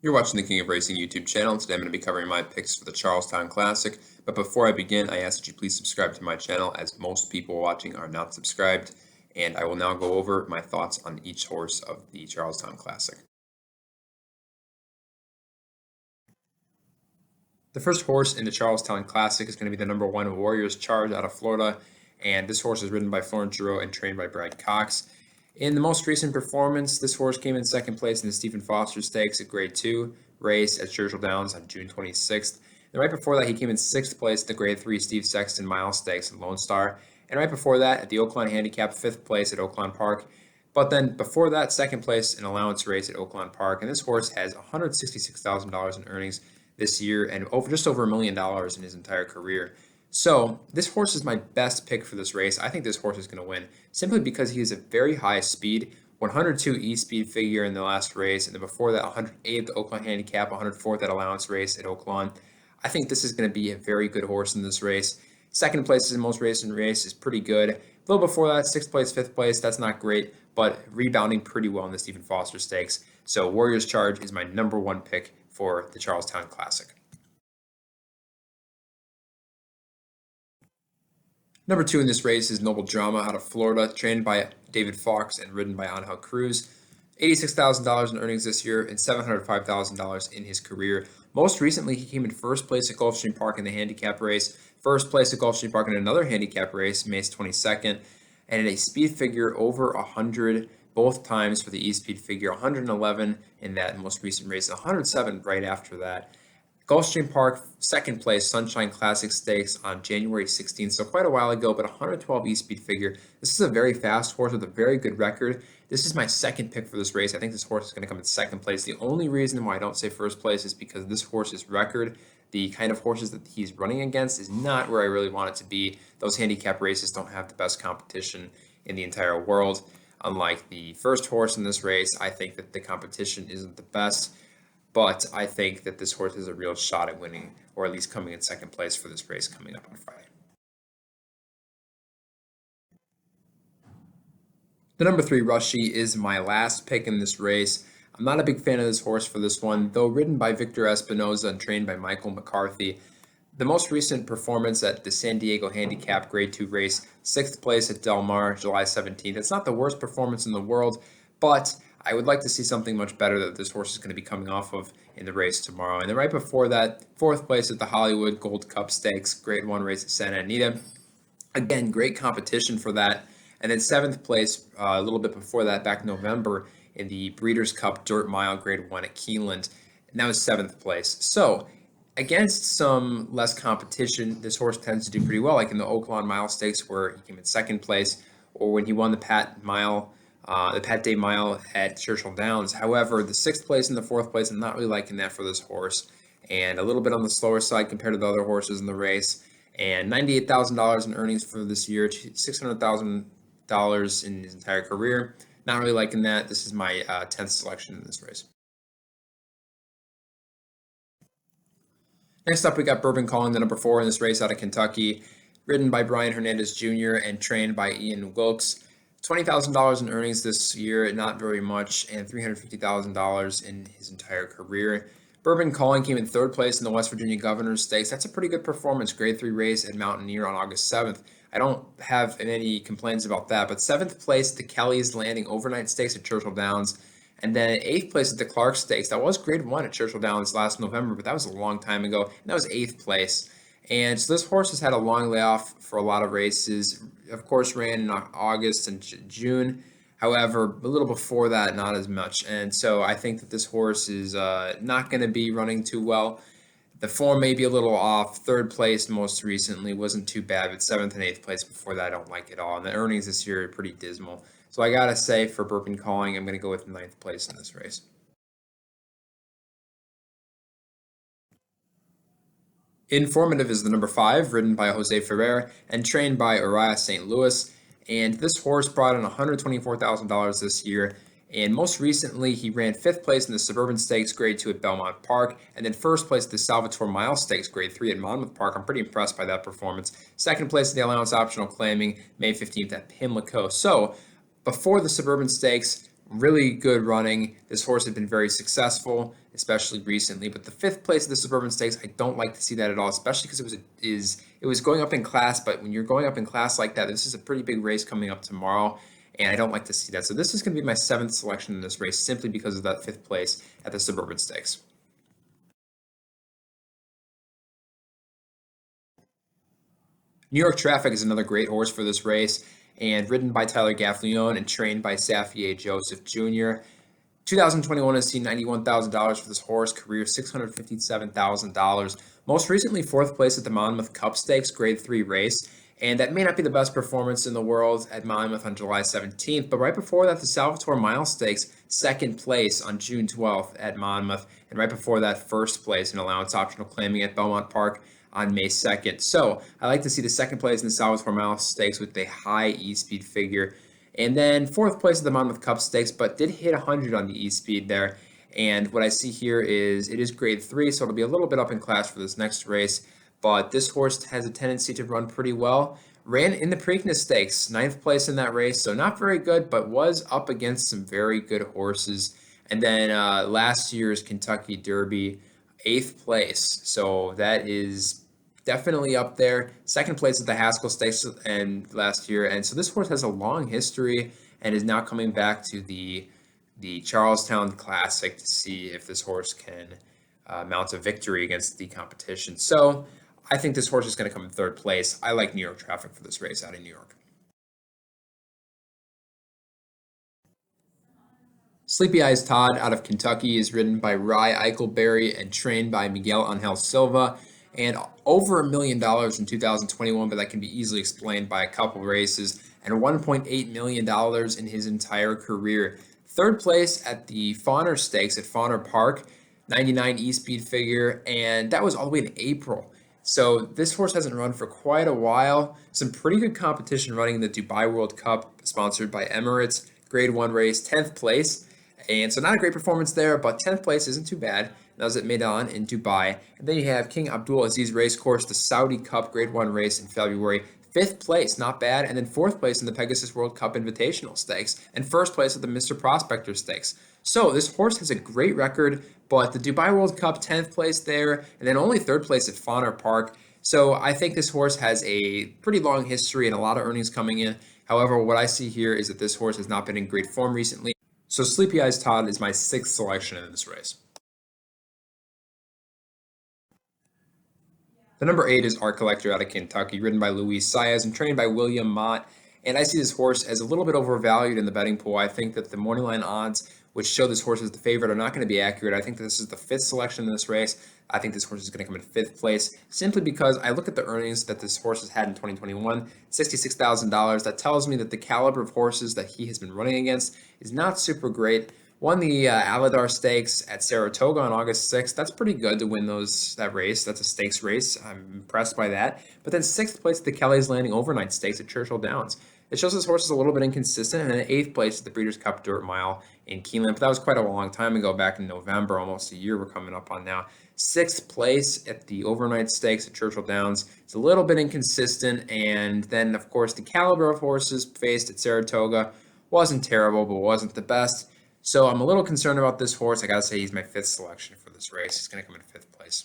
You're watching the King of Racing YouTube channel. Today I'm going to be covering my picks for the Charlestown Classic. But before I begin, I ask that you please subscribe to my channel, as most people watching are not subscribed. And I will now go over my thoughts on each horse of the Charlestown Classic. The first horse in the Charlestown Classic is going to be the number 1 Warriors Charge out of Florida. And this horse is ridden by Florent Geroux and trained by Brad Cox. In the most recent performance, this horse came in second place in the Stephen Foster Stakes at Grade 2 race at Churchill Downs on June 26th. And right before that, he came in 6th place at the Grade 3 Steve Sexton Mile Stakes at Lone Star. And right before that, at the Oaklawn Handicap, 5th place at Oaklawn Park. But then before that, 2nd place in allowance race at Oaklawn Park. And this horse has $166,000 in earnings this year and just over $1 million in his entire career. So this horse is my best pick for this race. I think this horse is going to win simply because he has a very high speed, 102 E-speed figure in the last race, and then before that 108 at the Oaklawn Handicap, 104th at allowance race at Oaklawn. I think this is going to be a very good horse in this race. Second place in the most recent race is pretty good. A little before that, 6th place, 5th place, that's not great, but rebounding pretty well in the Stephen Foster Stakes. So Warriors Charge is my number 1 pick for the Charlestown Classic. Number 2 in this race is Noble Drama out of Florida, trained by David Fox and ridden by Angel Cruz. $86,000 in earnings this year and $705,000 in his career. Most recently, he came in first place at Gulfstream Park in the handicap race, first place at Gulfstream Park in another handicap race, May 22nd, and a speed figure over 100 both times for the E-speed figure, 111 in that most recent race, 107 right after that. Gulfstream Park, 2nd place, Sunshine Classic Stakes on January 16th, so quite a while ago, but 112 E-speed figure. This is a very fast horse with a very good record. This is my 2nd pick for this race. I think this horse is going to come in 2nd place. The only reason why I don't say 1st place is because this horse's record, the kind of horses that he's running against, is not where I really want it to be. Those handicap races don't have the best competition in the entire world. Unlike the first horse in this race, I think that the competition isn't the best. But I think that this horse has a real shot at winning, or at least coming in 2nd place for this race coming up on Friday. The number 3 Rushy is my last pick in this race. I'm not a big fan of this horse for this one, though ridden by Victor Espinoza and trained by Michael McCarthy. The most recent performance at the San Diego Handicap Grade 2 race, 6th place at Del Mar, July 17th. It's not the worst performance in the world, but I would like to see something much better that this horse is going to be coming off of in the race tomorrow. And then right before that, 4th place at the Hollywood Gold Cup Stakes, Grade 1 race at Santa Anita. Again, great competition for that. And then 7th place, a little bit before that, back in November, in the Breeders' Cup Dirt Mile Grade 1 at Keeneland. And that was 7th place. So against some less competition, this horse tends to do pretty well, like in the Oaklawn Mile Stakes, where he came in 2nd place, or when he won the Pat Day Mile at Churchill Downs. However, the 6th place and the 4th place, I'm not really liking that for this horse, and a little bit on the slower side compared to the other horses in the race. And $98,000 in earnings for this year, $600,000 in his entire career. Not really liking that. This is my 10th selection in this race. Next up, we got Bourbon Calling, the number 4 in this race out of Kentucky, ridden by Brian Hernandez Jr. and trained by Ian Wilkes. $20,000 in earnings this year, not very much, and $350,000 in his entire career. Bourbon Calling came in 3rd place in the West Virginia Governor's Stakes. That's a pretty good performance. Grade 3 race at Mountaineer on August 7th. I don't have any complaints about that, but 7th place at the Kelly's Landing Overnight Stakes at Churchill Downs. And then 8th place at the Clark Stakes. That was Grade 1 at Churchill Downs last November, but that was a long time ago. And that was 8th place. And so this horse has had a long layoff for a lot of races. Of course, ran in August and June. However, a little before that, not as much. And so I think that this horse is not going to be running too well. The form may be a little off. 3rd place most recently wasn't too bad, but 7th and 8th place before that I don't like at all. And the earnings this year are pretty dismal. So I got to say for Bourbon Calling, I'm going to go with 9th place in this race. Informative is the number 5, ridden by Jose Ferrer and trained by Uriah St. Louis. And this horse brought in $124,000 this year. And most recently, he ran 5th place in the Suburban Stakes Grade 2 at Belmont Park, and then 1st place at the Salvatore Mile Stakes Grade 3 at Monmouth Park. I'm pretty impressed by that performance. 2nd place in the Allowance Optional Claiming, May 15th at Pimlico. So, before the Suburban Stakes, really good running. This horse had been very successful, especially recently. But the fifth place of the Suburban Stakes, I don't like to see that at all, especially because it was going up in class. But when you're going up in class like that, this is a pretty big race coming up tomorrow, and I don't like to see that. So this is going to be my seventh selection in this race, simply because of that fifth place at the Suburban Stakes. New York Traffic is another great horse for this race, and ridden by Tyler Gaffalione and trained by Safier Joseph Jr. 2021 has seen $91,000 for this horse, career $657,000. Most recently, fourth place at the Monmouth Cup Stakes, Grade 3 race. And that may not be the best performance in the world at Monmouth on July 17th, but right before that, the Salvatore Mile Stakes, second place on June 12th at Monmouth. And right before that, first place in allowance optional claiming at Belmont Park on May 2nd. So I like to see the second place in the Salvatore Mile Stakes with a high E-speed figure. And then fourth place at the Monmouth Cup Stakes, but did hit 100 on the E-speed there. And what I see here is it is grade 3, so it'll be a little bit up in class for this next race. But this horse has a tendency to run pretty well. Ran in the Preakness Stakes, ninth place in that race, so not very good, but was up against some very good horses. And then last year's Kentucky Derby, eighth place. So that is definitely up there. Second place at the Haskell Stakes and last year. And so this horse has a long history and is now coming back to the Charlestown Classic to see if this horse can mount a victory against the competition. So I think this horse is going to come in third place. I like New York Traffic for this race out of New York. Sleepy Eyes Todd out of Kentucky is ridden by Rye Eichelberry and trained by Miguel Angel Silva. And over $1 million in 2021, but that can be easily explained by a couple races, and $1.8 million in his entire career. Third place at the Fauner Stakes at Fauner Park, 99 E-speed figure, and that was all the way in April. So this horse hasn't run for quite a while. Some pretty good competition running in the Dubai World Cup, sponsored by Emirates. Grade 1 race, 10th place. And so not a great performance there, but 10th place isn't too bad. That was at Meydan in Dubai. And then you have King Abdul Aziz Racecourse, the Saudi Cup Grade 1 race in February. Fifth place, not bad. And then fourth place in the Pegasus World Cup Invitational Stakes. And first place at the Mr. Prospector Stakes. So this horse has a great record, but the Dubai World Cup, 10th place there, and then only third place at Fauner Park. So I think this horse has a pretty long history and a lot of earnings coming in. However, what I see here is that this horse has not been in great form recently. So Sleepy Eyes Todd is my sixth selection in this race. The number 8 is Art Collector out of Kentucky, ridden by Luis Saez and trained by William Mott. And I see this horse as a little bit overvalued in the betting pool. I think that the morning line odds, which show this horse as the favorite, are not going to be accurate. I think that this is the fifth selection in this race. I think this horse is going to come in fifth place simply because I look at the earnings that this horse has had in 2021, $66,000. That tells me that the caliber of horses that he has been running against is not super great. Won the Aladar Stakes at Saratoga on August 6th. That's pretty good to win that race. That's a stakes race. I'm impressed by that. But then sixth place at the Kelly's Landing Overnight Stakes at Churchill Downs. It shows this horse is a little bit inconsistent. And then eighth place at the Breeders' Cup Dirt Mile in Keeneland. But that was quite a long time ago, back in November, almost a year we're coming up on now. Sixth place at the Overnight Stakes at Churchill Downs. It's a little bit inconsistent. And then, of course, the caliber of horses faced at Saratoga wasn't terrible, but wasn't the best. So I'm a little concerned about this horse. I gotta say he's my fifth selection for this race. He's gonna come in fifth place.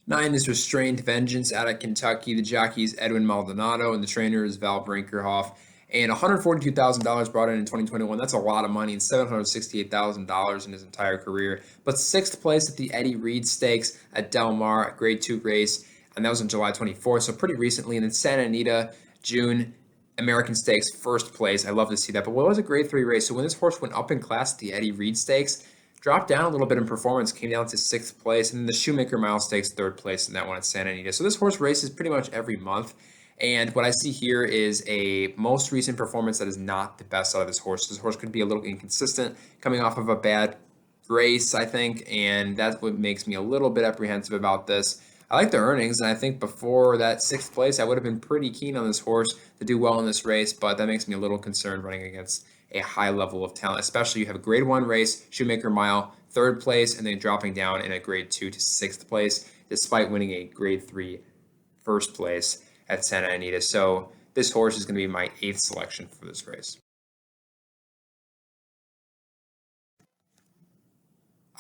9 is Restrained Vengeance out of Kentucky. The jockey is Edwin Maldonado, and the trainer is Val Brinkerhoff. And $142,000 brought in 2021. That's a lot of money, and $768,000 in his entire career. But sixth place at the Eddie Reed Stakes at Del Mar, a Grade 2 race, and that was on July 24th, so pretty recently. And then Santa Anita, June, American Stakes, first place. I love to see that. But what was a Grade 3 race? So when this horse went up in class at the Eddie Reed Stakes, dropped down a little bit in performance, came down to sixth place, and then the Shoemaker Mile Stakes, third place in that one at Santa Anita. So this horse races pretty much every month. And what I see here is a most recent performance that is not the best out of this horse. This horse could be a little inconsistent, coming off of a bad race, I think, and that's what makes me a little bit apprehensive about this. I like the earnings, and I think before that sixth place, I would have been pretty keen on this horse to do well in this race, but that makes me a little concerned running against a high level of talent, especially you have a Grade 1 race, Shoemaker Mile, third place, and then dropping down in a Grade 2 to sixth place, despite winning a Grade 3 first place at Santa Anita. So this horse is going to be my 8th selection for this race.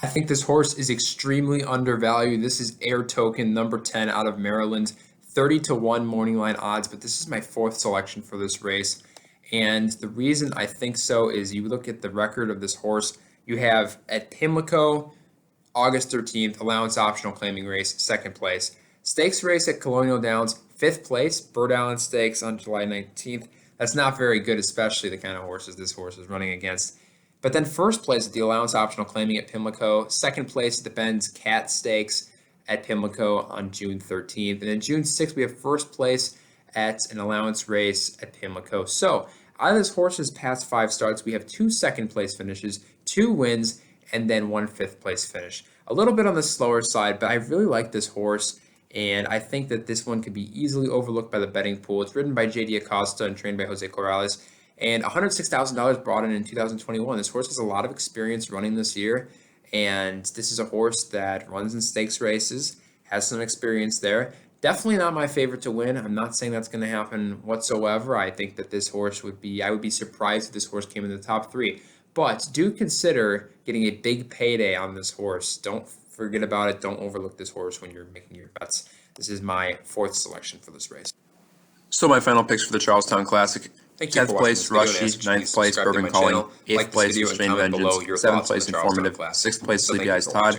I think this horse is extremely undervalued. This is Air Token, number 10 out of Maryland, 30-1 morning line odds, but this is my 4th selection for this race. And the reason I think so is you look at the record of this horse. You have at Pimlico, August 13th, allowance optional claiming race, 2nd place. Stakes race at Colonial Downs, 5th place. Bird Island Stakes on July 19th. That's not very good, especially the kind of horses this horse is running against. But then 1st place at the allowance optional claiming at Pimlico. 2nd place at the Ben's Cat Stakes at Pimlico on June 13th. And then June 6th, we have 1st place at an allowance race at Pimlico. So out of this horse's past 5 starts, we have 2 2nd place finishes, 2 wins, and then 1 5th place finish. A little bit on the slower side, but I really like this horse, and I think that this one could be easily overlooked by the betting pool. It's ridden by J.D. Acosta and trained by Jose Corrales, and $106,000 brought in 2021. This horse has a lot of experience running this year, and this is a horse that runs in stakes races, has some experience there. Definitely not my favorite to win. I'm not saying that's going to happen whatsoever. I think that this horse I would be surprised if this horse came in the top 3. But do consider getting a big payday on this horse. Don't forget about it. Don't overlook this horse when you're making your bets. This is my 4th selection for this race. So my final picks for the Charlestown Classic. Thank you 10th for watching place, this video, and Rushy. as 9th place, subscribe to Bourbon my Calling. channel. 8th Like this place, video and Restrained comment below Vengeance. your 7th thoughts on place, the Charlestown Informative. Classic. 6th place, So Sleepy thank you Eyes for Todd. watching.